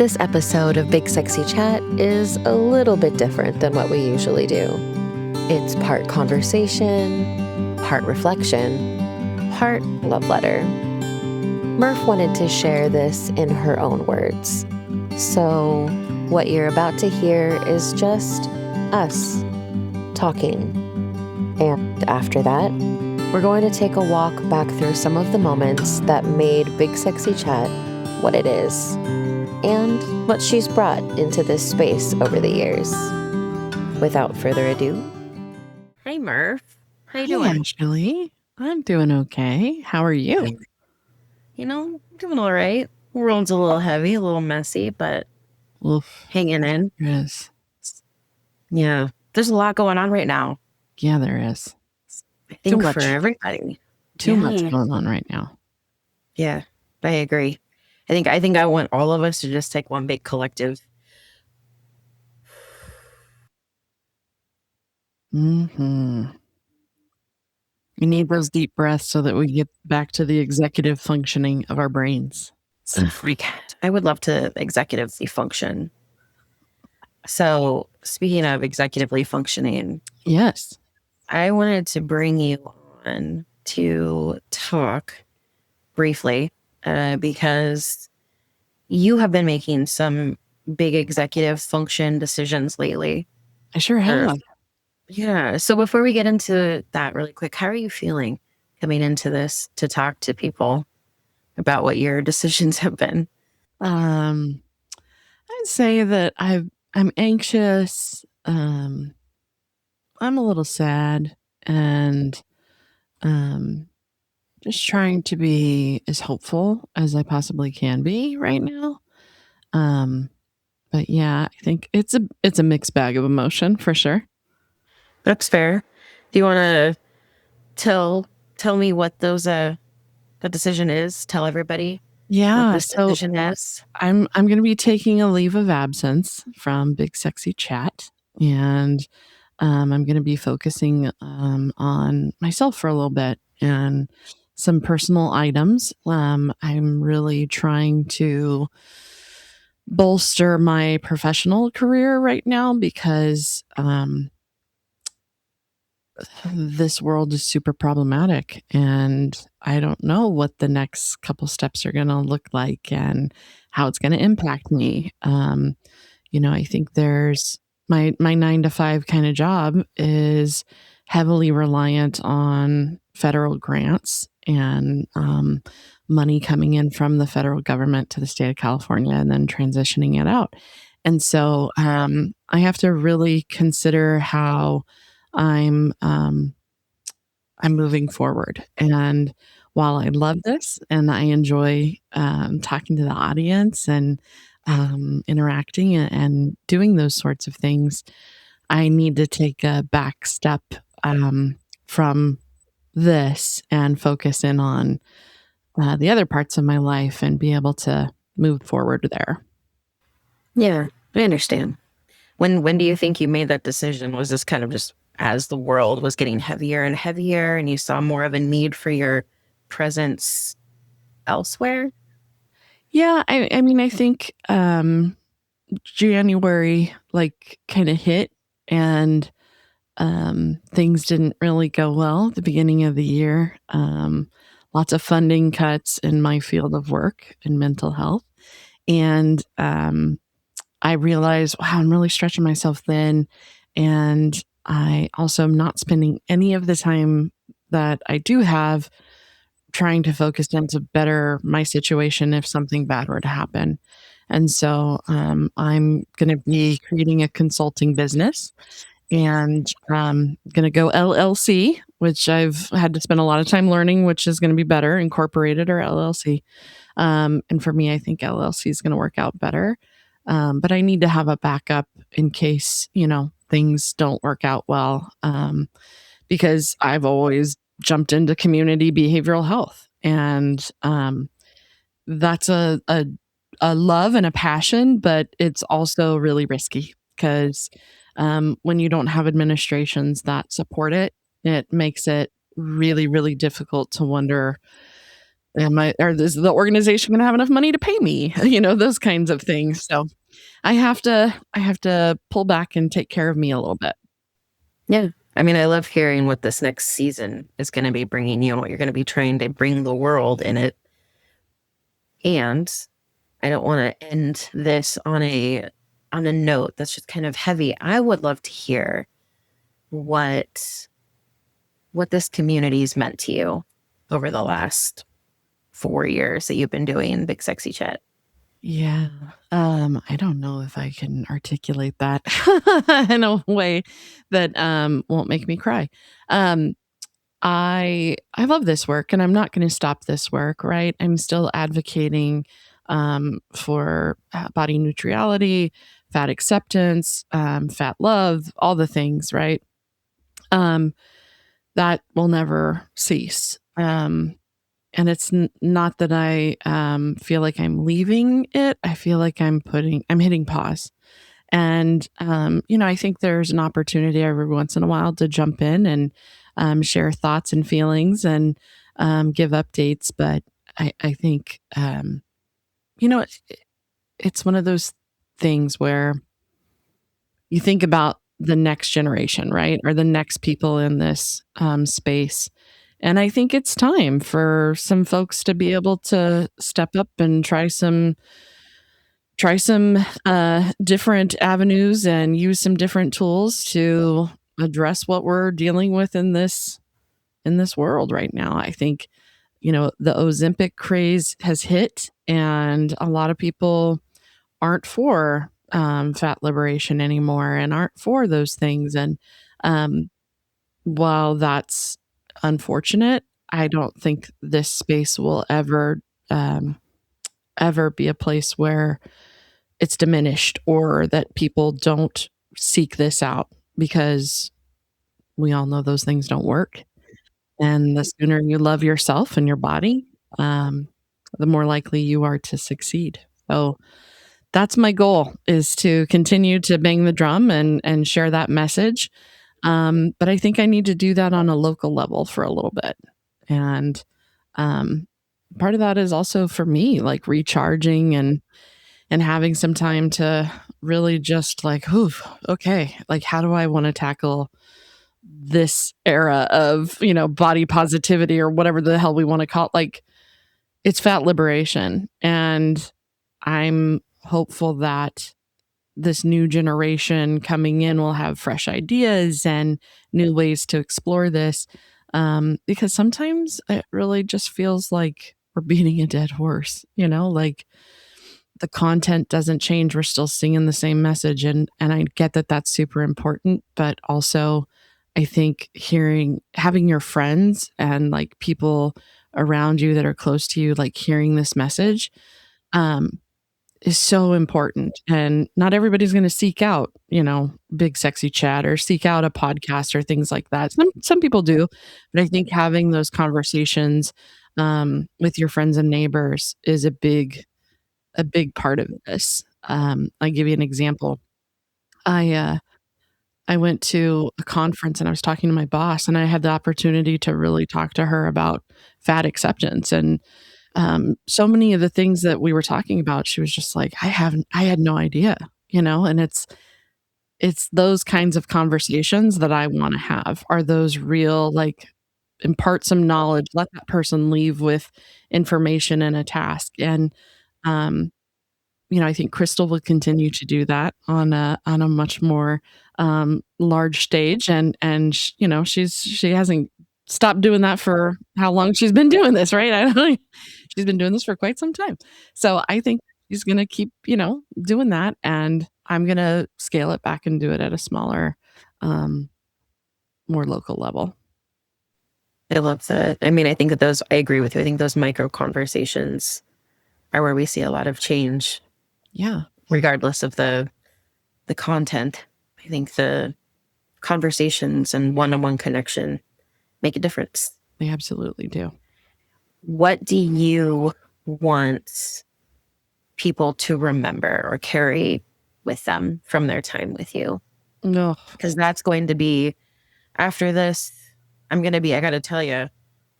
This episode of Big Sexy Chat is a little bit different than what we usually do. It's part conversation, part reflection, part love letter. Merf wanted to share this in her own words. So what you're about to hear is just us talking. And after that, we're going to take a walk back through some of the moments that made Big Sexy Chat what it is, and what she's brought into this space over the years. Without further ado, hey Merf, how you doing? Asherlee, I'm doing okay. How are you? Doing all right. World's a little heavy, a little messy, but hanging in. Yes. Yeah, there's a lot going on right now. Yeah, there is. I think for everybody. Too much going on right now. Yeah, I agree. I think I want all of us to just take one big collective. We need those deep breaths so that we get back to the executive functioning of our brains. I would love to executively function. So, speaking of executively functioning, yes, I wanted to bring you on to talk briefly because you have been making some big executive function decisions lately. I sure have. Yeah. So before we get into that really quick, how are you feeling coming into this to talk to people about what your decisions have been? I'd say that I'm anxious. I'm a little sad, and just trying to be as hopeful as I possibly can be right now. But yeah, I think it's a mixed bag of emotion for sure. That's fair. Do you want to tell me what those the decision is? Tell everybody. Yeah, what this decision is. I'm going to be taking a leave of absence from Big Sexy Chat, and I'm going to be focusing on myself for a little bit and some personal items. I'm really trying to bolster my professional career right now because this world is super problematic, and I don't know what the next couple steps are going to look like and how it's going to impact me. I think there's my 9 to 5 kind of job is heavily reliant on federal grants and money coming in from the federal government to the state of California and then transitioning it out. And so I have to really consider how I'm moving forward. And while I love this and I enjoy talking to the audience and interacting and doing those sorts of things, I need to take a back step from this and focus in on the other parts of my life and be able to move forward there. Yeah, I understand. When do you think you made that decision? Was this kind of just as the world was getting heavier and heavier and you saw more of a need for your presence elsewhere? Yeah, I mean, I think January kind of hit, and things didn't really go well at the beginning of the year. Lots of funding cuts in my field of work in mental health. And I realized, wow, I'm really stretching myself thin. And I also am not spending any of the time that I do have trying to focus in to better my situation if something bad were to happen. And so I'm going to be creating a consulting business, and I'm going to go LLC, which I've had to spend a lot of time learning, which is going to be better, incorporated or LLC. And for me, I think LLC is going to work out better. But I need to have a backup in case, things don't work out well, because I've always jumped into community behavioral health. And that's a love and a passion, but it's also really risky because when you don't have administrations that support it, it makes it really, really difficult to wonder Is the organization gonna have enough money to pay me? Those kinds of things. So I have to pull back and take care of me a little bit. Yeah. I mean, I love hearing what this next season is going to be bringing you and what you're going to be trying to bring the world in it. And I don't want to end this on a note that's just kind of heavy. I would love to hear what this community's meant to you over the last 4 years that you've been doing Big Sexy Chat. Yeah. I don't know if I can articulate that in a way that won't make me cry. Um, I love this work and I'm not going to stop this work, right? I'm still advocating for body neutrality, fat acceptance, fat love, all the things, right? Um, that will never cease. And it's not that I feel like I'm leaving it. I feel like I'm hitting pause. And, I think there's an opportunity every once in a while to jump in and share thoughts and feelings and give updates. But I think, it's one of those things where you think about the next generation, right? Or the next people in this space. And I think it's time for some folks to be able to step up and try some different avenues and use some different tools to address what we're dealing with in this world right now. I think, the Ozempic craze has hit, and a lot of people aren't for fat liberation anymore and aren't for those things. And um, while that's unfortunate, I don't think this space will um, ever be a place where it's diminished or that people don't seek this out, because we all know those things don't work. And the sooner you love yourself and your body, um, the more likely you are to succeed. So that's my goal, is to continue to bang the drum and share that message. But I think I need to do that on a local level for a little bit. And um, part of that is also for me, like recharging and having some time to really just like, oof, okay, like how do I want to tackle this era of, body positivity or whatever the hell we want to call it? Like, it's fat liberation. And I'm hopeful that this new generation coming in will have fresh ideas and new ways to explore this. Because sometimes it really just feels like we're beating a dead horse, like the content doesn't change. We're still singing the same message. And I get that that's super important, but also I think having your friends and like people around you that are close to you, like hearing this message, um, is so important. And not everybody's going to seek out, Big Sexy Chat or seek out a podcast or things like that. Some people do, but I think having those conversations with your friends and neighbors is a big part of this. I'll give you an example. I went to a conference and I was talking to my boss, and I had the opportunity to really talk to her about fat acceptance. And so many of the things that we were talking about, she was just like, I had no idea, and it's those kinds of conversations that I want to have, are those real, like, impart some knowledge, let that person leave with information and a task. And um, I think Crystal will continue to do that on a much more large stage, and she hasn't stopped doing that for how long she's been doing this, right? I don't know. She's been doing this for quite some time. So I think she's gonna keep, doing that, and I'm gonna scale it back and do it at a smaller, um, more local level. I love that. I mean, I agree with you. I think those micro conversations are where we see a lot of change, Yeah, regardless of the content. I think the conversations and one-on-one connection make a difference. they absolutely do. What do you want people to remember or carry with them from their time with you? No, Because that's going to be, after this, I got to tell you,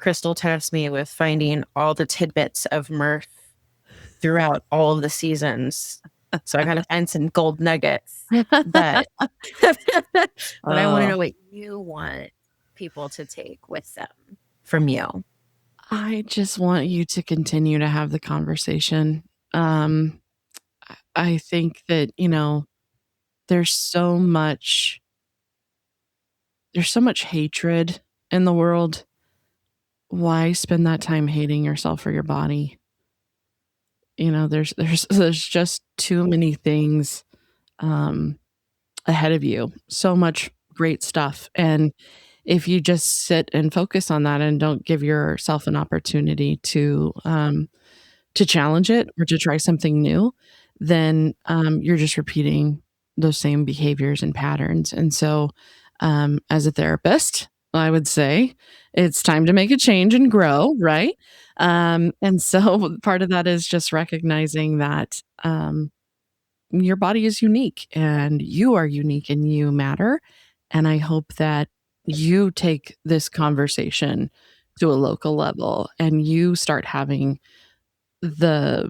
Crystal tasked me with finding all the tidbits of Merf throughout all of the seasons. So I got to find some gold nuggets. But, but I want to know what you want people to take with them from you. I just want you to continue to have the conversation. I think that, there's so much hatred in the world. Why spend that time hating yourself or your body? There's just too many things ahead of you. So much great stuff. And if you just sit and focus on that and don't give yourself an opportunity to challenge it or to try something new, then you're just repeating those same behaviors and patterns. And so, as a therapist, I would say it's time to make a change and grow, right? And so, part of that is just recognizing that your body is unique and you are unique and you matter. And I hope that you take this conversation to a local level and you start having the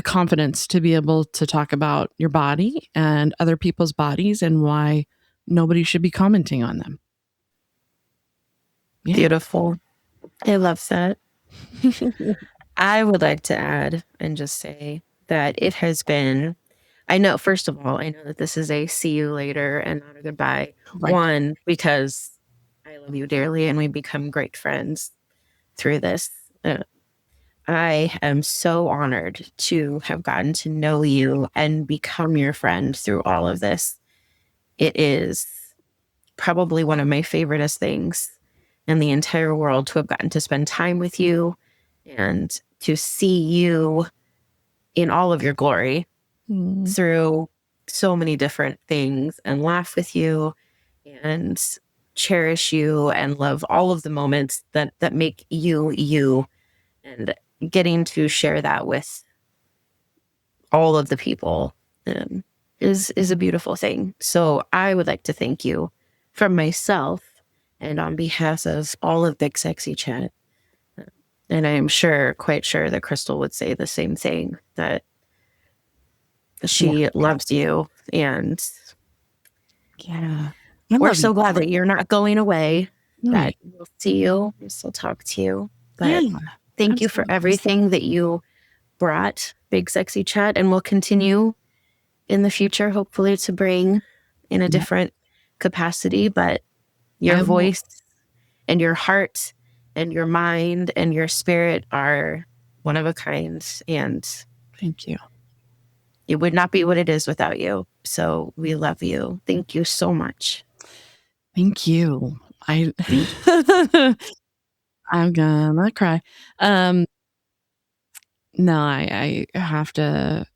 confidence to be able to talk about your body and other people's bodies and why nobody should be commenting on them. Yeah. Beautiful. I love that. I would like to add and just say that it has been, I know, first of all, I know that this is a see you later and not a goodbye. Right. One, because I love you dearly and we become great friends through this. I am so honored to have gotten to know you and become your friend through all of this. It is probably one of my favoriteest things in the entire world to have gotten to spend time with you and to see you in all of your glory through so many different things and laugh with you and cherish you and love all of the moments that make you you, and getting to share that with all of the people is a beautiful thing. So I would like to thank you from myself and on behalf of all of BigSexyChat. And I am quite sure that Crystal would say the same thing, that she loves you. And we're so glad that you're not going away, that we'll see you, we'll still talk to you. But thank you for everything that you brought BigSexyChat and will continue in the future, hopefully to bring in a different capacity. But your voice and your heart and your mind and your spirit are one of a kind. And thank you. It would not be what it is without you. So we love you. Thank you so much. Thank you. I'm gonna cry. No, I have to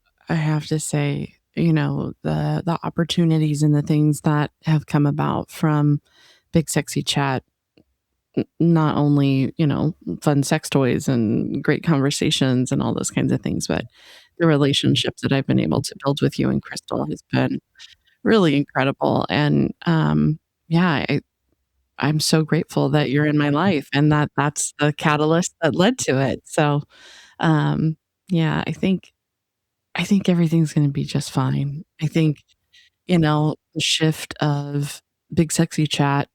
say, the opportunities and the things that have come about from BigSexyChat, not only, fun sex toys and great conversations and all those kinds of things, but the relationships that I've been able to build with you and Crystal has been really incredible. And I'm so grateful that you're in my life and that's the catalyst that led to it. So, I think everything's going to be just fine. I think, the shift of BigSexyChat,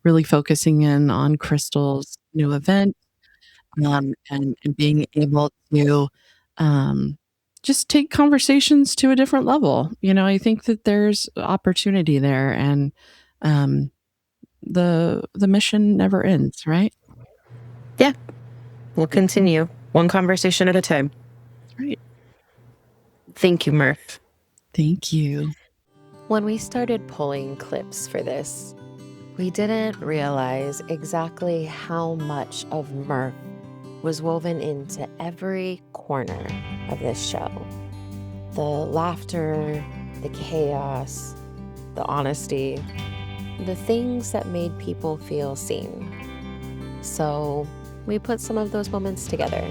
really focusing in on Crystal's new event, and being able to, just take conversations to a different level. I think that there's opportunity there, and, the mission never ends, right? Yeah. We'll continue one conversation at a time. Right. Thank you, Merf. Thank you. When we started pulling clips for this, we didn't realize exactly how much of Merf was woven into every corner of this show. The laughter, the chaos, the honesty, the things that made people feel seen. So we put some of those moments together.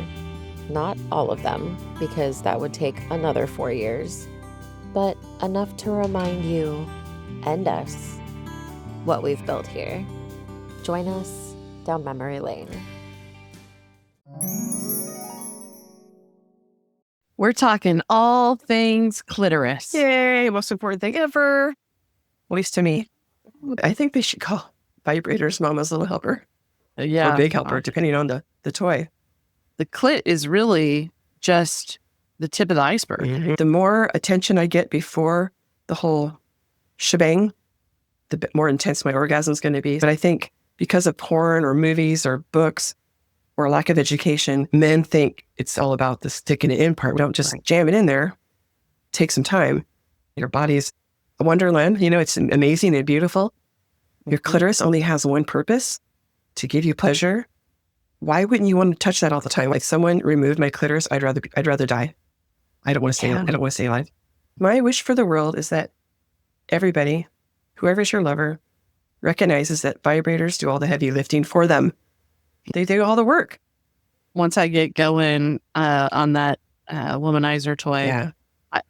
Not all of them, because that would take another 4 years, but enough to remind you and us what we've built here. Join us down memory lane. We're talking all things clitoris. Yay, most important thing ever. At least to me. I think they should call vibrators Mama's Little Helper. Yeah. Or Big Helper, depending on the toy. The clit is really just the tip of the iceberg. Mm-hmm. The more attention I get before the whole shebang, the bit more intense my orgasm is going to be. But I think because of porn or movies or books or lack of education, men think it's all about the sticking it in part. We don't just jam it in there. Take some time. Your body's a wonderland. You know, it's amazing and beautiful. Your clitoris only has one purpose, to give you pleasure. Why wouldn't you want to touch that all the time? Like, someone removed my clitoris, I'd rather die. I don't want to stay. I don't want to stay alive. My wish for the world is that everybody, whoever's your lover, recognizes that vibrators do all the heavy lifting for them. They do all the work. Once I get going on that womanizer toy,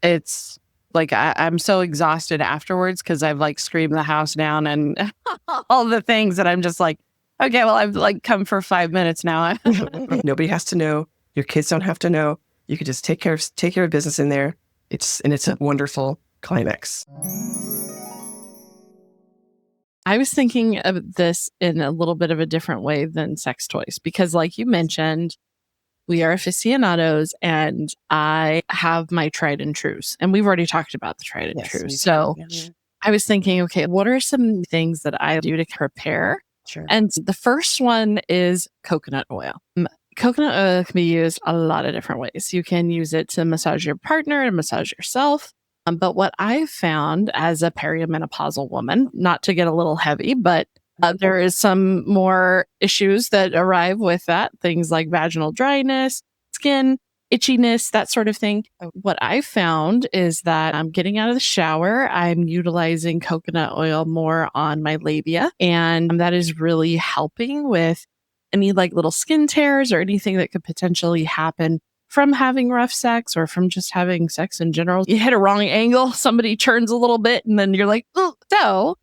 it's like I'm so exhausted afterwards because I've like screamed the house down and all the things that I'm just like, okay, well, I've like come for 5 minutes now. Nobody has to know. Your kids don't have to know. You could just take care of business in there. It's a wonderful climax. I was thinking of this in a little bit of a different way than sex toys, because like you mentioned, we are aficionados and I have my tried and trues. And we've already talked about the tried and trues. So I was thinking, okay, what are some things that I do to prepare? Sure. And the first one is coconut oil. Coconut oil can be used a lot of different ways. You can use it to massage your partner and massage yourself. But what I've found as a perimenopausal woman, not to get a little heavy, but there is some more issues that arrive with that. Things like vaginal dryness, skin, itchiness, that sort of thing. What I found is that I'm getting out of the shower, I'm utilizing coconut oil more on my labia, and that is really helping with any like little skin tears or anything that could potentially happen from having rough sex or from just having sex in general. You hit a wrong angle, somebody turns a little bit, and then you're like, oh. So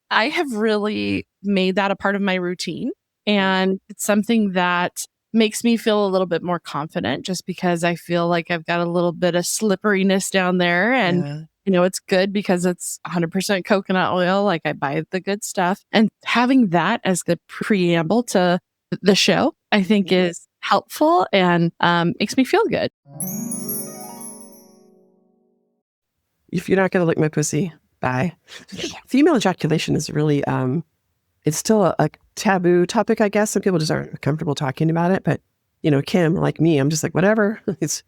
I have really made that a part of my routine. And it's something that makes me feel a little bit more confident, just because I feel like I've got a little bit of slipperiness down there. And, you know, it's good because it's 100% coconut oil. Like, I buy the good stuff. And having that as the preamble to the show, I think is helpful and makes me feel good. If you're not going to lick my pussy, bye. Female ejaculation is really, it's still a taboo topic, I guess. Some people just aren't comfortable talking about it. But, you know, Kim, like me, I'm just like, whatever. It's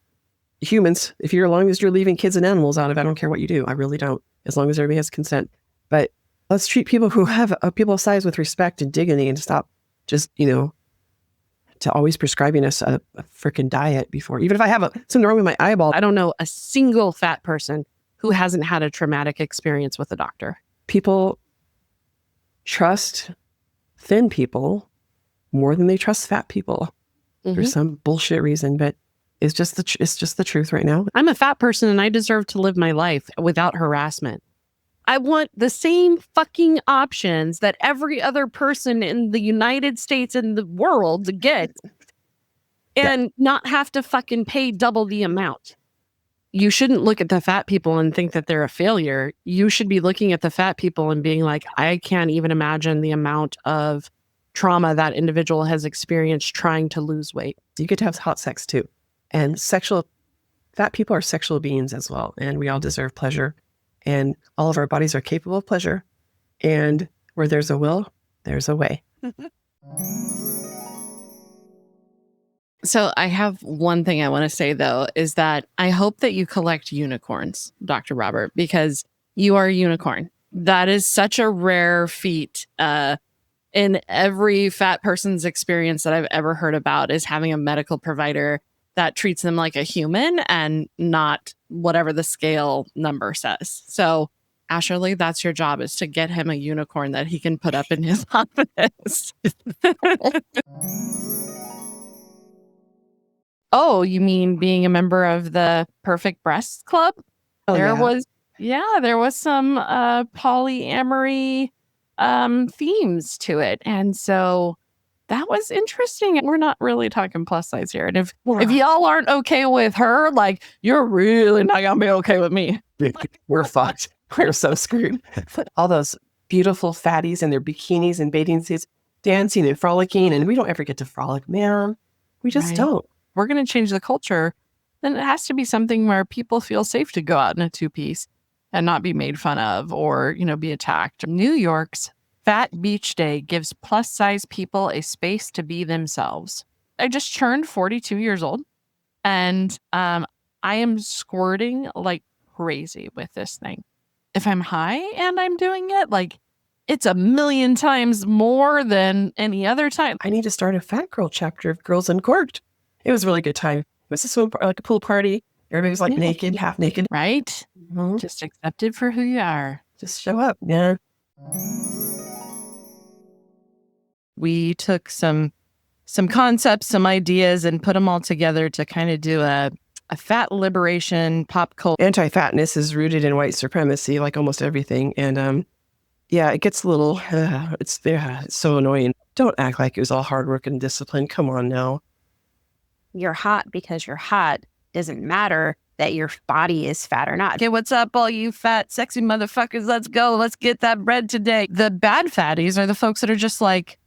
humans. As long as you're leaving kids and animals out of it, I don't care what you do. I really don't, as long as everybody has consent. But let's treat people who have people size with respect and dignity, and stop just, you know, to always prescribing us a freaking diet before. Even if I have something wrong with my eyeball, I don't know a single fat person who hasn't had a traumatic experience with a doctor. People trust thin people more than they trust fat people for some bullshit reason, but it's just the truth right now. I'm a fat person and I deserve to live my life without harassment. I want the same fucking options that every other person in the United States and the world gets, and not have to fucking pay double the amount. You shouldn't look at the fat people and think that they're a failure. You should be looking at the fat people and being like, I can't even imagine the amount of trauma that individual has experienced trying to lose weight. You get to have hot sex too. And fat people are sexual beings as well. And we all deserve pleasure. And all of our bodies are capable of pleasure. And where there's a will, there's a way. So I have one thing I want to say, though, is that I hope that you collect unicorns, Dr. Robert, because you are a unicorn. That is such a rare feat. In every fat person's experience that I've ever heard about is having a medical provider that treats them like a human and not whatever the scale number says. So, Asherlee, that's your job, is to get him a unicorn that he can put up in his office. Oh, you mean being a member of the Perfect Breasts Club? There was some polyamory themes to it. And so that was interesting. We're not really talking plus size here. And if y'all aren't okay with her, like, you're really not going to be okay with me. We're fucked. We're so screwed. All those beautiful fatties in their bikinis and bathing suits, dancing and frolicking, and we don't ever get to frolic, man. We just Right. don't. We're going to change the culture. Then it has to be something where people feel safe to go out in a two-piece and not be made fun of or, be attacked. New York's Fat Beach Day gives plus-size people a space to be themselves. I just turned 42 years old, and I am squirting like crazy with this thing. If I'm high and I'm doing it, like, it's a million times more than any other time. I need to start a fat girl chapter of Girls Uncorked. It was a really good time. It was like a pool party. Everybody was like naked, half naked. Right? Mhm. Just accepted for who you are. Just show up. Yeah. We took some concepts, some ideas, and put them all together to kind of do a fat liberation pop culture. Anti-fatness is rooted in white supremacy, like almost everything. And yeah, it gets a little, it's so annoying. Don't act like it was all hard work and discipline. Come on now. You're hot because you're hot. Doesn't matter that your body is fat or not. Okay, what's up, all you fat, sexy motherfuckers? Let's go. Let's get that bread today. The bad fatties are the folks that are just like,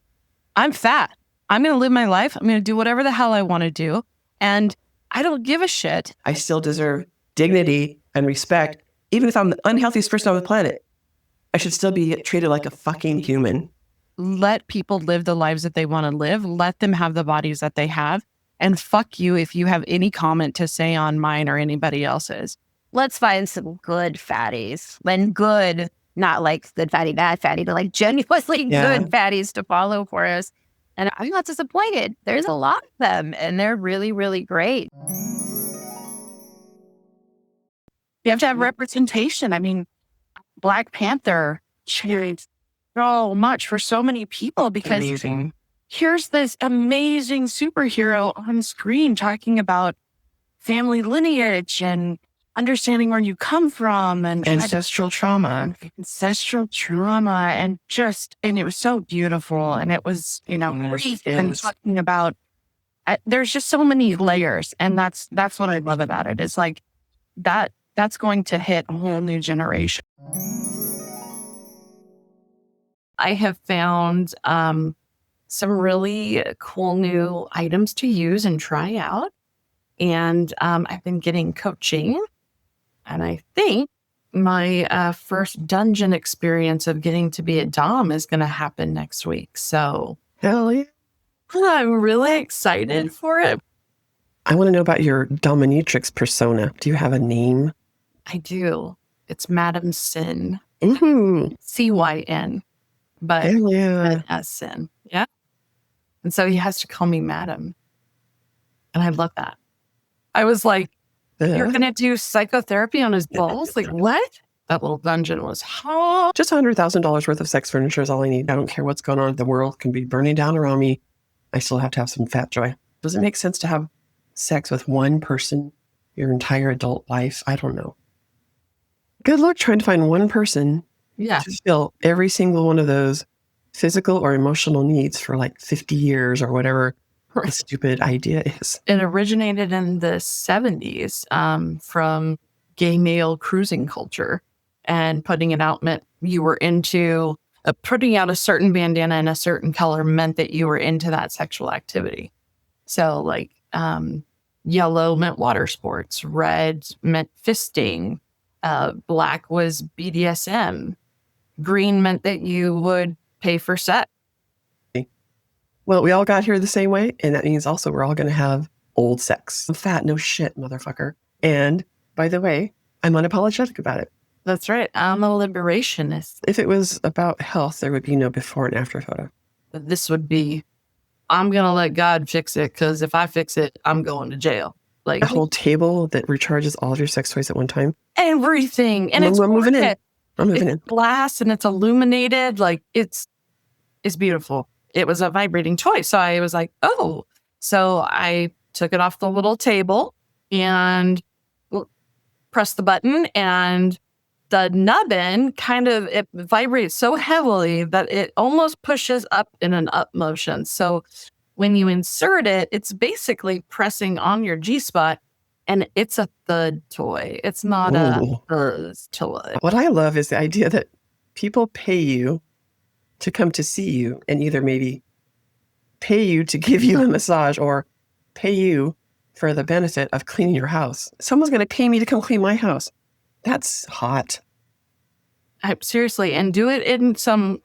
I'm fat. I'm going to live my life. I'm going to do whatever the hell I want to do. And I don't give a shit. I still deserve dignity and respect. Even if I'm the unhealthiest person on the planet, I should still be treated like a fucking human. Let people live the lives that they want to live. Let them have the bodies that they have. And fuck you if you have any comment to say on mine or anybody else's. Let's find some good fatties. When good, not like good fatty, bad fatty, but like genuinely Yeah. good fatties to follow for us. And I'm not disappointed. There's a lot of them, and they're really, really great. You have to have representation. I mean, Black Panther changed so much for so many people because Amazing. here's this amazing superhero on screen talking about family lineage and understanding where you come from and Ancestral trauma. ancestral trauma and it was so beautiful. And it was, great and talking about, there's just so many layers. And that's what I love about it. It's like that's going to hit a whole new generation. I have found some really cool new items to use and try out. And I've been getting coaching. And I think my first dungeon experience of getting to be a Dom is going to happen next week. So Hell yeah. I'm really excited for it. I want to know about your dominatrix persona. Do you have a name? I do. It's Madam Sin. Mm-hmm. CYN. But Hell yeah. as Sin. Yeah. And so he has to call me Madam. And I love that. I was like, you're going to do psychotherapy on his balls? Like, what? That little dungeon was hot. Just $100,000 worth of sex furniture is all I need. I don't care what's going on. The world can be burning down around me. I still have to have some fat joy. Does it make sense to have sex with one person your entire adult life? I don't know. Good luck trying to find one person Yeah. to fill every single one of those physical or emotional needs for like 50 years or whatever the stupid idea is. It originated in the 70s from gay male cruising culture, and putting it out meant you were into putting out a certain bandana in a certain color meant that you were into that sexual activity. So like yellow meant water sports, red meant fisting, black was BDSM, green meant that you would pay for sex. Well, we all got here the same way, and that means also we're all going to have old sex. I'm fat, no shit, motherfucker. And by the way, I'm unapologetic about it. That's right. I'm a liberationist. If it was about health, there would be no before and after photo. This would be, I'm going to let God fix it, because if I fix it, I'm going to jail. Like A whole table that recharges all of your sex toys at one time. everything. And it's I'm moving in. worth it. I'm moving in. It's glass and it's illuminated. Like it's beautiful. It was a vibrating toy. So I was like, oh. So I took it off the little table and pressed the button, and the nubbin it vibrates so heavily that it almost pushes up in an up motion. So when you insert it, it's basically pressing on your G-spot, and it's a thud toy. It's not a buzz toy. What I love is the idea that people pay you to come to see you and either maybe pay you to give you a massage or pay you for the benefit of cleaning your house. Someone's going to pay me to come clean my house. That's hot. Seriously, and do it in some,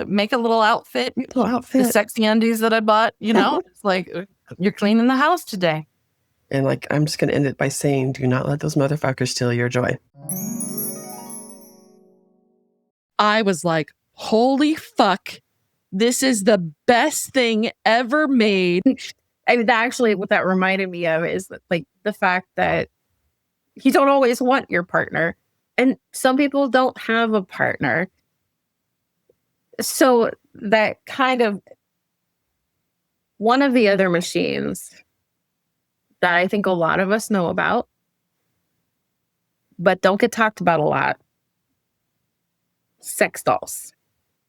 make a little outfit. The sexy undies that I bought, it's like, you're cleaning the house today. And like, I'm just going to end it by saying, do not let those motherfuckers steal your joy. I was like, holy fuck, this is the best thing ever made. I mean, actually, what that reminded me of is like the fact that you don't always want your partner. And some people don't have a partner. So that kind of one of the other machines that I think a lot of us know about, but don't get talked about a lot. Sex dolls.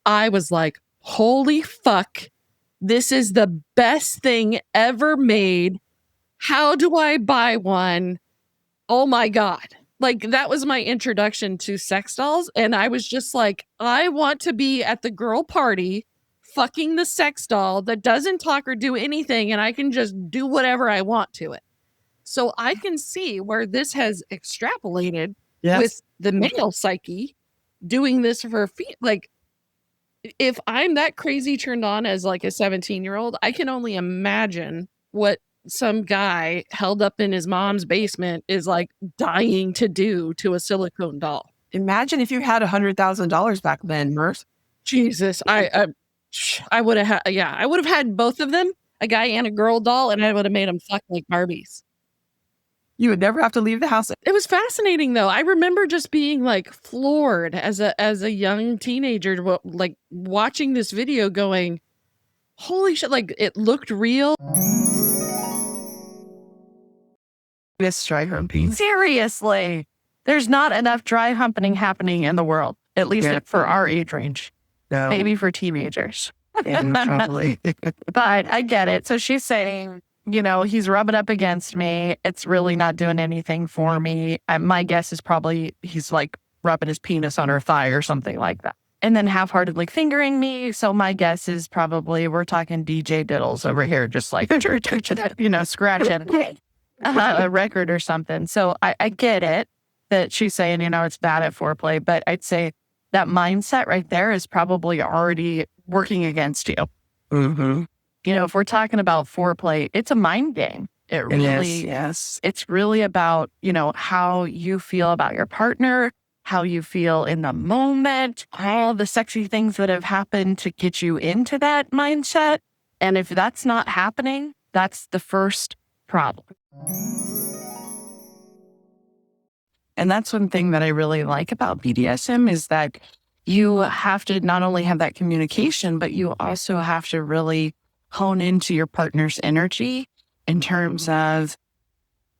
I was like, holy fuck, this is the best thing ever made. How do I buy one? Oh my God. Like, that was my introduction to sex dolls. And I was just like, I want to be at the girl party fucking the sex doll that doesn't talk or do anything, and I can just do whatever I want to it. So I can see where this has extrapolated with the male psyche doing this for feet. Like, if I'm that crazy turned on as like a 17-year-old, I can only imagine what some guy held up in his mom's basement is like dying to do to a silicone doll. Imagine if you had $100,000 back then, Merf. Jesus, I would have had, I would have had both of them, a guy and a girl doll, and I would have made them fuck like Barbies. You would never have to leave the house. It was fascinating, though. I remember just being like floored as a young teenager, like watching this video going, holy shit, like it looked real. This dry humping. Seriously. There's not enough dry humping happening in the world, at least for our age range. No. Maybe for teenagers. Yeah, probably. But I get it. So she's saying, he's rubbing up against me. It's really not doing anything for me. My guess is probably he's like rubbing his penis on her thigh or something like that. And then half-heartedly fingering me. So my guess is probably we're talking DJ diddles over here, just like, scratching a record or something. So I get it that she's saying, it's bad at foreplay. But I'd say that mindset right there is probably already working against you. Mm-hmm. If we're talking about foreplay, it's a mind game. It really, yes. It's really about, how you feel about your partner, how you feel in the moment, all the sexy things that have happened to get you into that mindset. And if that's not happening, that's the first problem. And that's one thing that I really like about BDSM is that you have to not only have that communication, but you also have to really hone into your partner's energy in terms of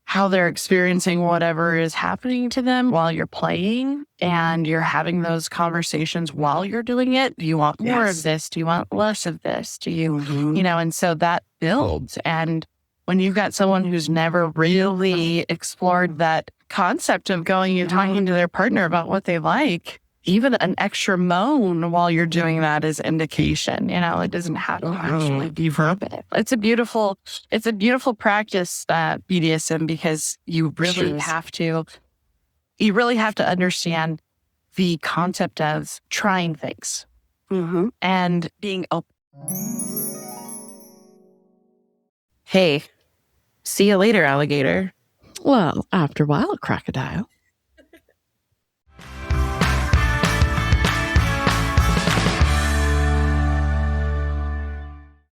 how they're experiencing whatever is happening to them while you're playing, and you're having those conversations while you're doing it. Do you want more of this? Do you want less of this? Do you, and so that builds. And when you've got someone who's never really explored that concept of going and talking to their partner about what they like, even an extra moan while you're doing that is indication. It doesn't have to actually be verbal. It's a beautiful practice, BDSM, because you really have to understand the concept of trying things and being open. Hey, see you later, alligator. Well, after a while, Crocodile.